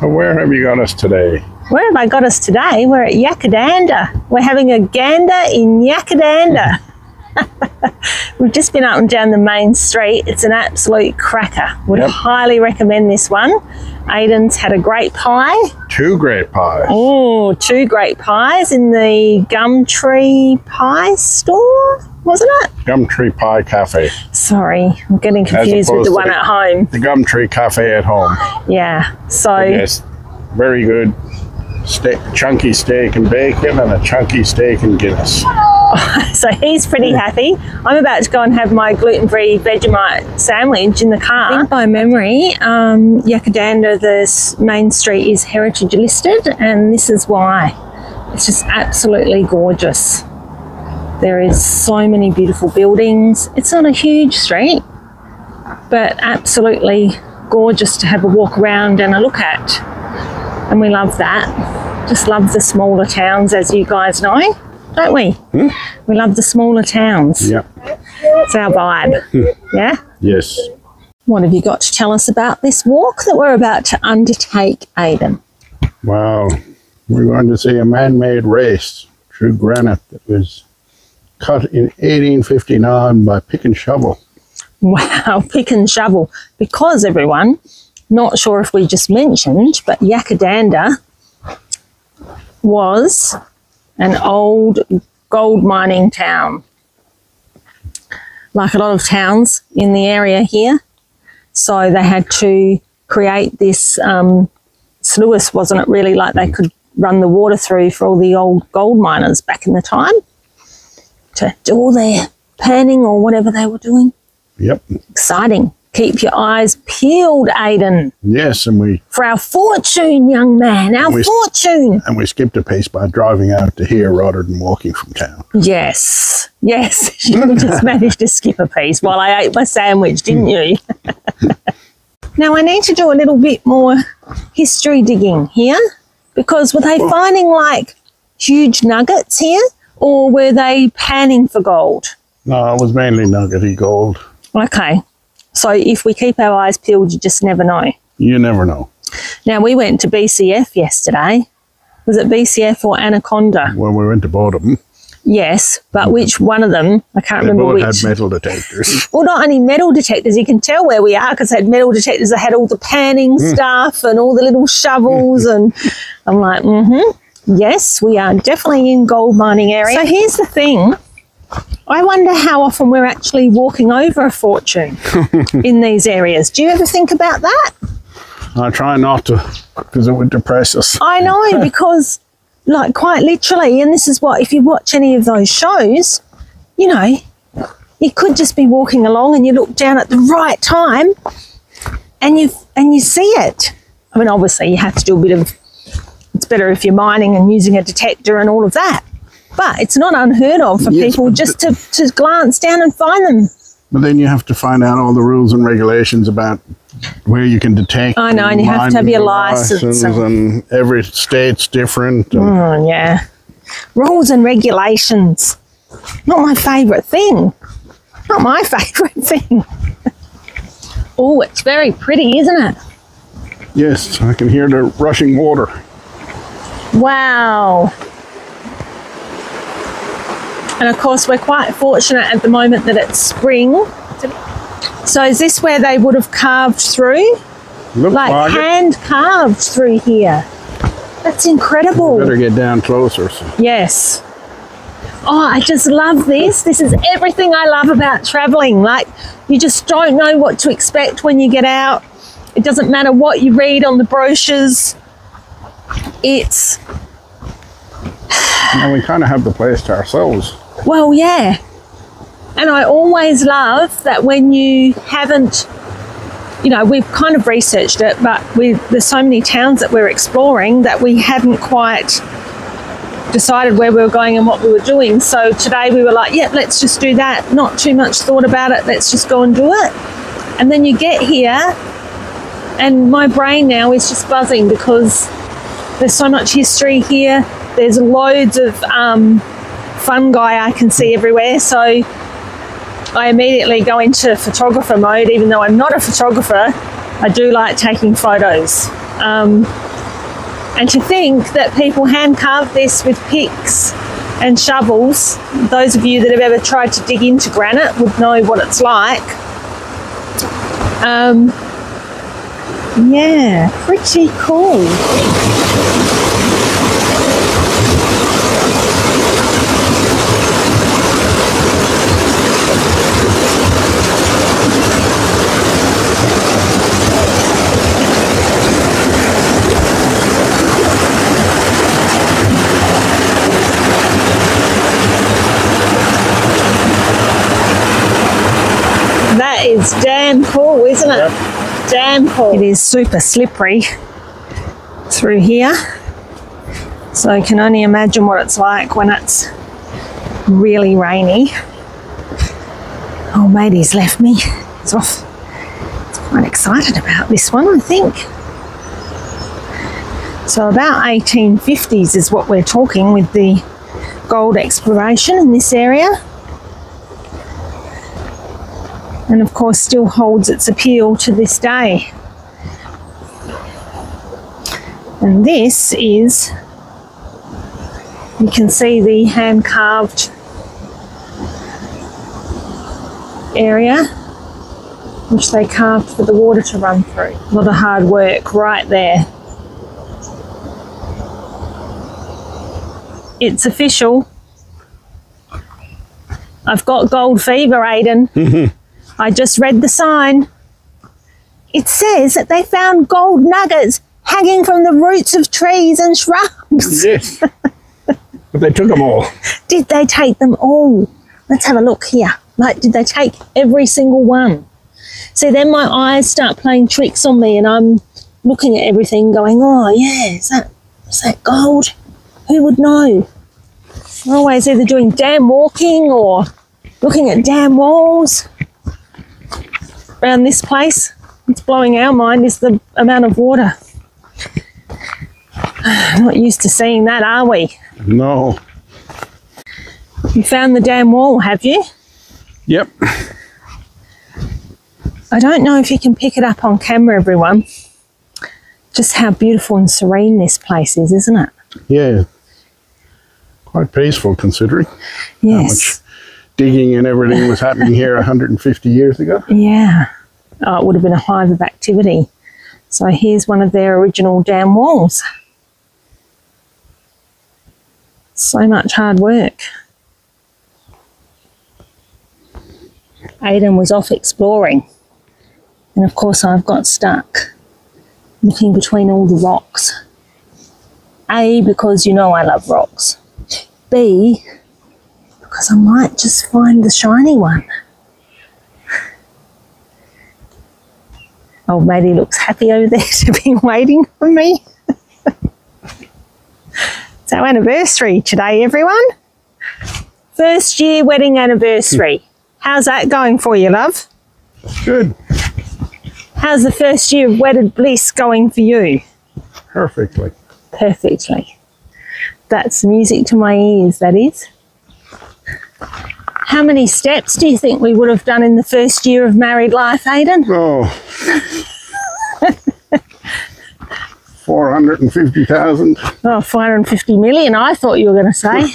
So where have you got us today? Where have I got us today? We're at Yackandandah. We're having a gander in Yackandandah. We've just been up and down the main street. It's an absolute cracker. Would highly recommend this one. Aiden's had a great pie. 2 great pies. Oh, 2 great pies in the Gumtree Pie store, wasn't it? Gumtree Pie Cafe. Sorry, I'm getting confused with the one at home. The Gumtree Cafe at home. Yeah, so... But yes, very good. Chunky steak and bacon and a chunky steak and Guinness. So he's pretty happy. I'm about to go and have my gluten-free Vegemite sandwich in the car. I think by memory, Yackandandah, the main street is heritage listed, and this is why. It's just absolutely gorgeous. There is so many beautiful buildings. It's not a huge street, but absolutely gorgeous to have a walk around and a look at. And we love that. Just love the smaller towns, as you guys know, don't we? We love the smaller towns. Yep. It's our vibe. Yeah? Yes. What have you got to tell us about this walk that we're about to undertake, Aiden? Wow. We're going to see a man-made race through granite that was cut in 1859 by pick and shovel. Wow, pick and shovel. Because, everyone, not sure if we just mentioned, but Yackandandah was an old gold mining town, like a lot of towns in the area here. So they had to create this sluice, wasn't it really, like they could run the water through for all the old gold miners back in the time to do all their panning or whatever they were doing. Yep. Exciting. Keep your eyes peeled, Aiden. Yes, and we... For our fortune, young man, our fortune. And we skipped a piece by driving out to here rather than walking from town. Yes, yes. You just managed to skip a piece while I ate my sandwich, didn't you? Now, I need to do a little bit more history digging here, because were they finding, like, huge nuggets here, or were they panning for gold? No, it was mainly nuggety gold. Okay. So if we keep our eyes peeled, you just never know. You never know. Now, we went to BCF yesterday. Was it BCF or Anaconda? Well, we went to both of them. Yes, but which one of them? I can't remember which. They both had metal detectors. Well, not only metal detectors. You can tell where we are because they had metal detectors. They had all the panning stuff and all the little shovels. And I'm like, yes, we are definitely in gold mining area. So here's the thing. I wonder how often we're actually walking over a fortune in these areas. Do you ever think about that? I try not to, because it would depress us. I know, because, like, quite literally, and this is what, if you watch any of those shows, you know, you could just be walking along and you look down at the right time and you see it. I mean, obviously, you have to do a bit of, it's better if you're mining and using a detector and all of that. But it's not unheard of for people just to glance down and find them. But then you have to find out all the rules and regulations about where you can detect. I know, and you have to have your license. And every state's different. And yeah. Rules and regulations. Not my favourite thing. Not my favourite thing. Oh, it's very pretty, isn't it? Yes, I can hear the rushing water. Wow. And of course, we're quite fortunate at the moment that it's spring. So is this where they would have carved through? Like hand carved through here. That's incredible. We better get down closer. Yes. Oh, I just love this. This is everything I love about traveling. Like, you just don't know what to expect when you get out. It doesn't matter what you read on the brochures. It's... And we kind of have the place to ourselves. Well, yeah. And I always love that when you haven't, you know, we've kind of researched it, but there's so many towns that we're exploring that we hadn't quite decided where we were going and what we were doing. So today we were like, yeah, let's just do that. Not too much thought about it. Let's just go and do it. And then you get here and my brain now is just buzzing because there's so much history here. There's loads of fungi I can see everywhere. So I immediately go into photographer mode. Even though I'm not a photographer, I do like taking photos. And to think that people hand carved this with picks and shovels. Those of you that have ever tried to dig into granite would know what it's like. Yeah, pretty cool. That is damn cool, isn't it? Yep. Damn cool. It is super slippery through here. So I can only imagine what it's like when it's really rainy. Oh, matey's left me. He's off. He's quite excited about this one, I think. So about 1850s is what we're talking with the gold exploration in this area. And of course still holds its appeal to this day. And this is, you can see the hand carved area which they carved for the water to run through. A lot of hard work right there. It's official. I've got gold fever, Aidan. I just read the sign. It says that they found gold nuggets hanging from the roots of trees and shrubs. Yes. But they took them all. Did they take them all? Let's have a look here. Like, did they take every single one? See, then my eyes start playing tricks on me and I'm looking at everything going, oh yeah, is that gold? Who would know? We're always either doing dam walking or looking at dam walls. Around this place, it's blowing our mind is the amount of water. Not used to seeing that, are we? No. You found the dam wall, have you? Yep. I don't know if you can pick it up on camera, everyone. Just how beautiful and serene this place is, isn't it? Yeah. Quite peaceful considering Yes. how much digging and everything was happening here 150 years ago. Yeah. Oh, it would have been a hive of activity. So here's one of their original dam walls. So much hard work. Aidan was off exploring. And of course I've got stuck looking between all the rocks. A, because you know I love rocks. B, because I might just find the shiny one. Old matey looks happy over there to be waiting for me. It's our anniversary today, everyone. First year wedding anniversary. How's that going for you, love? Good. How's the first year of wedded bliss going for you? Perfectly. Perfectly. That's music to my ears, that is. How many steps do you think we would have done in the first year of married life, Aidan? Oh. 450,000. Oh, 450 million, I thought you were going to say.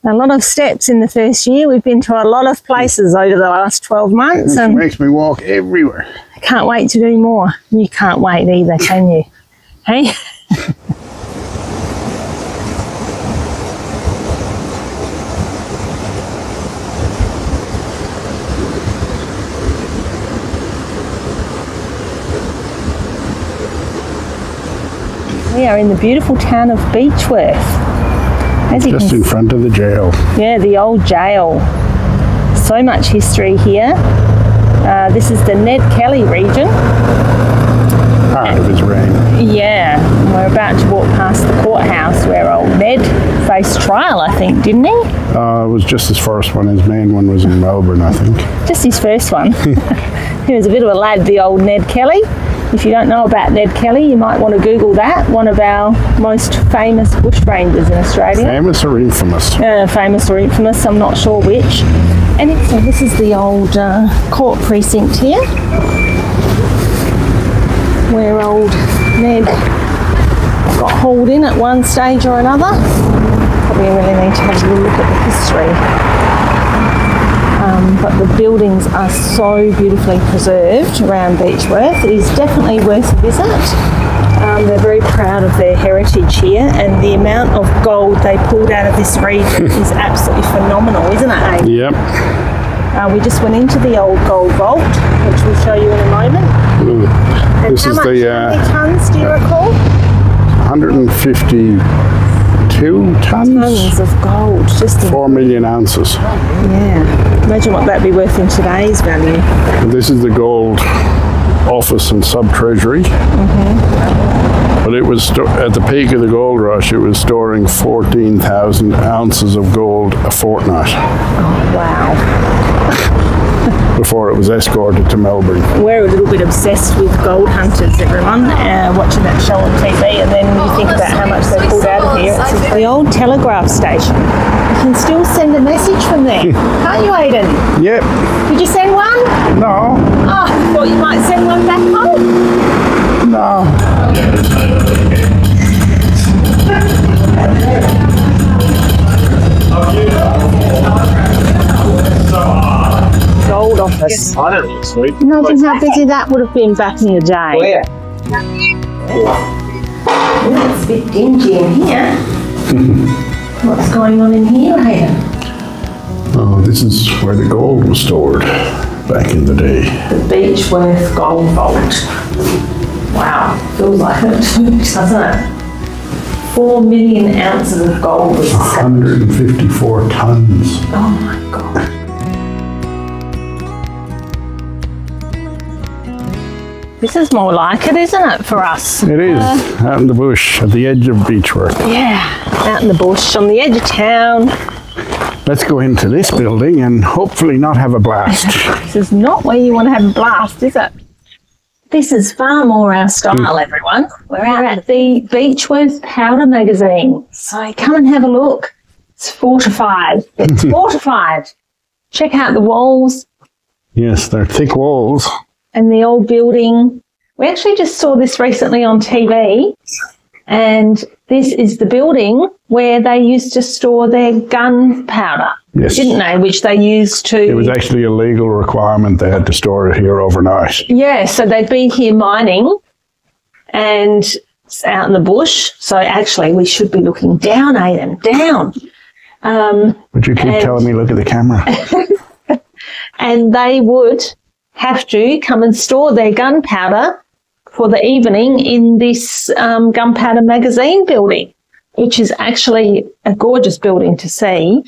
A lot of steps in the first year. We've been to a lot of places over the last 12 months. It And makes me walk everywhere. I can't wait to do more. You can't wait either, can you? Hey? We are in the beautiful town of Beechworth. As you Just can in front of the jail. Yeah, the old jail. So much history here. This is the Ned Kelly region. Part of his reign. Yeah, we're about to walk past the courthouse where old Ned faced trial, I think, didn't he? It was just his first one. His main one was in Melbourne, I think. Just his first one. He was a bit of a lad, the old Ned Kelly. If you don't know about Ned Kelly, you might want to Google that. One of our most famous bushrangers in Australia. Famous or infamous? Famous or infamous, I'm not sure which. And this is the old court precinct here, where old Ned got hauled in at one stage or another. Probably really need to have a look at the history. But the buildings are so beautifully preserved around Beechworth. It is definitely worth a visit. They're very proud of their heritage here, and the amount of gold they pulled out of this region is absolutely phenomenal, isn't it, Abe? Yep. We just went into the old gold vault, which we'll show you in a moment. And This how is much, the how many tonnes do you recall? 152 tons. Tons of gold, just in, 4 million ounces. yeah. Imagine what that'd be worth in today's value. And this is the gold office and sub-treasury. But it was, at the peak of the gold rush, it was storing 14,000 ounces of gold a fortnight Oh, wow. before it was escorted to Melbourne. We're a little bit obsessed with gold hunters, everyone, watching that show on TV, and then you think about how much they pulled out of here. It's the old telegraph station. You can still send a message from there, can't you, Aidan? Yep. Did you send one? No. Oh, I thought you might send one back home. No. Gold office. I don't look sweet. Imagine how busy that would have been back in the day. Where? It's a bit dingy in here. What's going on in here, Aidan? Oh, this is where the gold was stored back in the day. The Beechworth Gold Vault. Wow, feels like it too, doesn't it? 4 million ounces of gold was discovered. 154 tons. Oh my God. This is more like it, isn't it, for us? It is, out in the bush at the edge of Beechworth. Yeah, out in the bush, on the edge of town. Let's go into this building and hopefully not have a blast. This is not where you want to have a blast, is it? This is far more our style, everyone. We're out at the Beechworth Powder Magazine. So come and have a look. It's fortified. It's fortified. Check out the walls Yes, they're thick walls. and the old building. We actually just saw this recently on TV, and this is the building where they used to store their gunpowder, Yes. didn't they? Which they used to... It was actually a legal requirement. They had to store it here overnight. Yeah, so they'd be here mining and it's out in the bush. So actually we should be looking down, Aidan, down. But you keep telling me, look at the camera. And they would have to come and store their gunpowder for the evening in this Gunpowder Magazine building, which is actually a gorgeous building to see.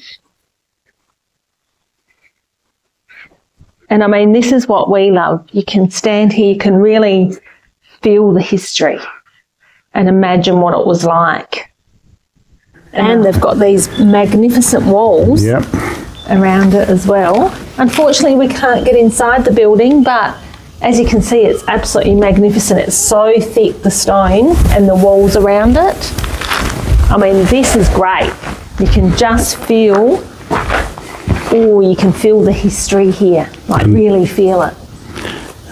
And I mean, this is what we love. You can stand here, you can really feel the history and imagine what it was like. And they've got these magnificent walls Yep. around it as well. Unfortunately, we can't get inside the building, but as you can see, it's absolutely magnificent. It's so thick, the stone and the walls around it. I mean, this is great. You can just feel, you can feel the history here, like really feel it.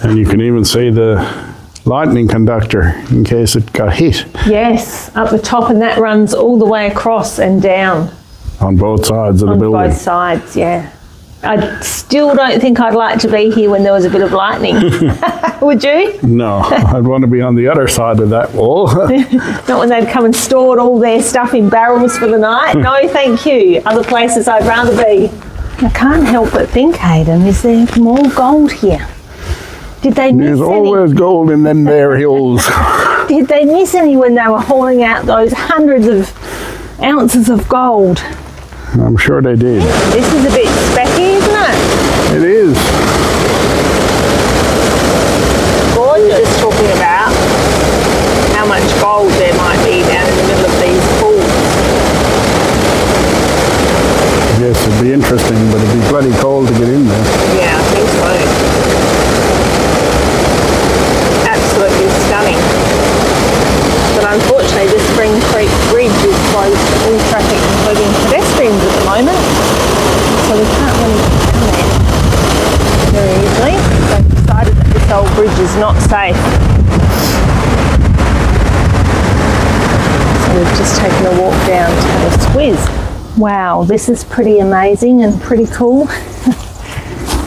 And you can even see the lightning conductor in case it got hit Yes, up the top, and that runs all the way across and down on both sides of the on building. both sides, yeah. I still don't think I'd like to be here when there was a bit of lightning. Would you? No, I'd want to be on the other side of that wall. Not when they'd come and stored all their stuff in barrels for the night. No, thank you. Other places I'd rather be. I can't help but think, Aidan, is there more gold here? Did they miss There's any? always gold in them there hills. Did they miss any when they were hauling out those hundreds of ounces of gold? I'm sure they did. This is a bit specky, isn't it? It is. Gorgeous. Just talking about how much gold there might be down in the middle of these pools. Yes, it'd be interesting, but it'd be bloody cold to get in there. Yeah, I think so. Absolutely stunning. But unfortunately, the Spring Creek Bridge is closed to all traffic, including pedestrians at the moment. So we can't really get down there very easily. They've decided that this old bridge is not safe. we've just taken a walk down to have a squiz. Wow, this is pretty amazing and pretty cool.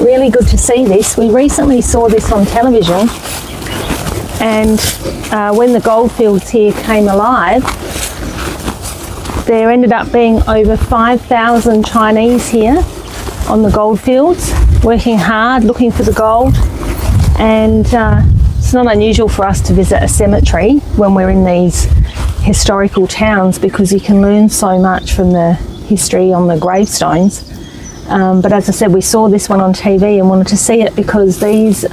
Really good to see this. We recently saw this on television, and when the goldfields here came alive, there ended up being over 5,000 Chinese here on the goldfields, working hard, looking for the gold. And it's not unusual for us to visit a cemetery when we're in these historical towns, because you can learn so much from the history on the gravestones. But as I said, we saw this one on TV and wanted to see it because these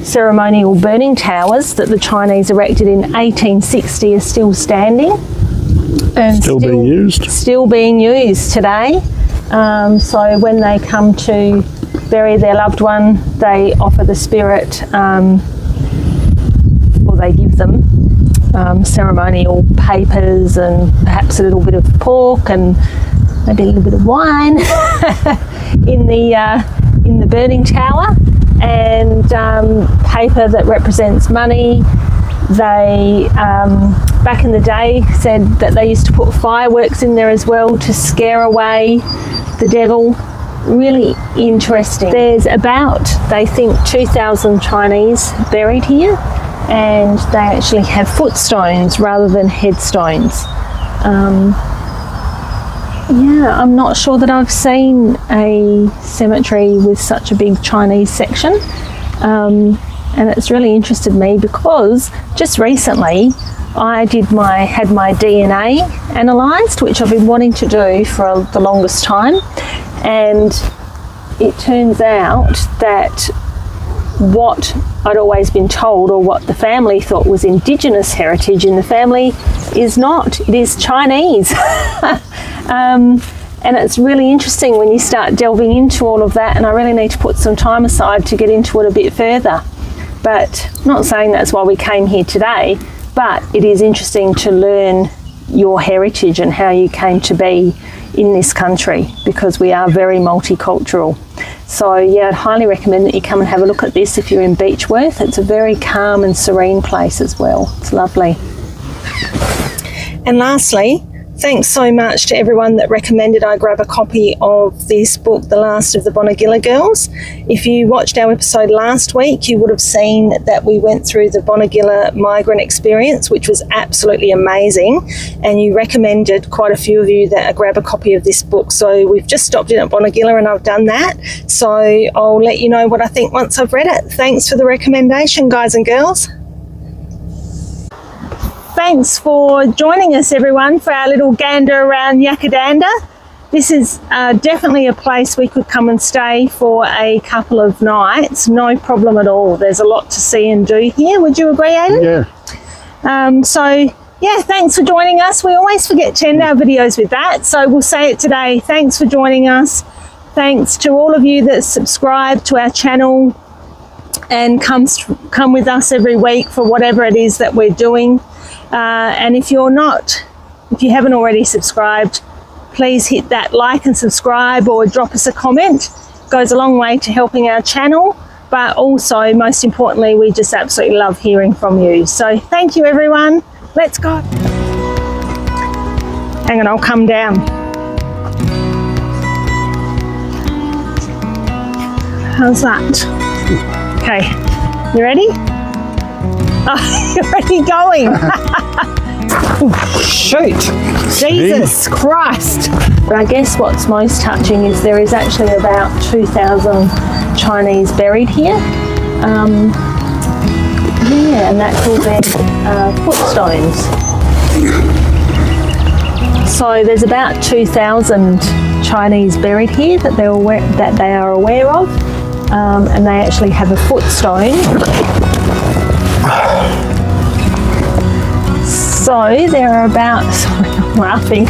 ceremonial burning towers that the Chinese erected in 1860 are still standing and Still being used? Still being used today. So when they come to bury their loved one, they offer the spirit, or they give them ceremonial papers and perhaps a little bit of pork and maybe a little bit of wine in the burning tower, and paper that represents money. They back in the day said that they used to put fireworks in there as well to scare away the devil. Really interesting. There's about, they think, 2,000 Chinese buried here, and they actually have footstones rather than headstones. Yeah, I'm not sure that I've seen a cemetery with such a big Chinese section. And it's really interested me because just recently I had my DNA analysed, which I've been wanting to do for the longest time. And it turns out that what I'd always been told, or what the family thought was Indigenous heritage in the family, is not. It is Chinese. And it's really interesting when you start delving into all of that, and I really need to put some time aside to get into it a bit further. But I'm not saying that's why we came here today, but it is interesting to learn your heritage and how you came to be in this country, because we are very multicultural. So yeah, I'd highly recommend that you come and have a look at this if you're in Beechworth. It's a very calm and serene place as well. It's lovely. And lastly, thanks so much to everyone that recommended I grab a copy of this book, The Last of the Bonegilla Girls. If you watched our episode last week, you would have seen that we went through the Bonegilla migrant experience, which was absolutely amazing. And you recommended, quite a few of you, that I grab a copy of this book. So we've just stopped in at Bonegilla and I've done that. So I'll let you know what I think once I've read it. Thanks for the recommendation, guys and girls. Thanks for joining us, everyone, for our little gander around Yackandandah. This is definitely a place we could come and stay for a couple of nights, no problem at all. There's a lot to see and do here. Would you agree, Aidan? Yeah. So, yeah, thanks for joining us. We always forget to end our videos with that, so we'll say it today. Thanks for joining us. Thanks to all of you that subscribe to our channel and come with us every week for whatever it is that we're doing. And if you haven't already subscribed, please hit that like and subscribe, or drop us a comment. It goes a long way to helping our channel, but also, most importantly, we just absolutely love hearing from you. So thank you, everyone. Let's go. Hang on, I'll come down. How's that? Okay, you ready? Oh, you're already going. Oh, shoot. Jesus Christ. But I guess what's most touching is there is actually about 2,000 Chinese buried here. Yeah, and that's all their footstones. So there's about 2,000 Chinese buried here that they are aware of. And they actually have a footstone. So there are about, sorry, I'm laughing.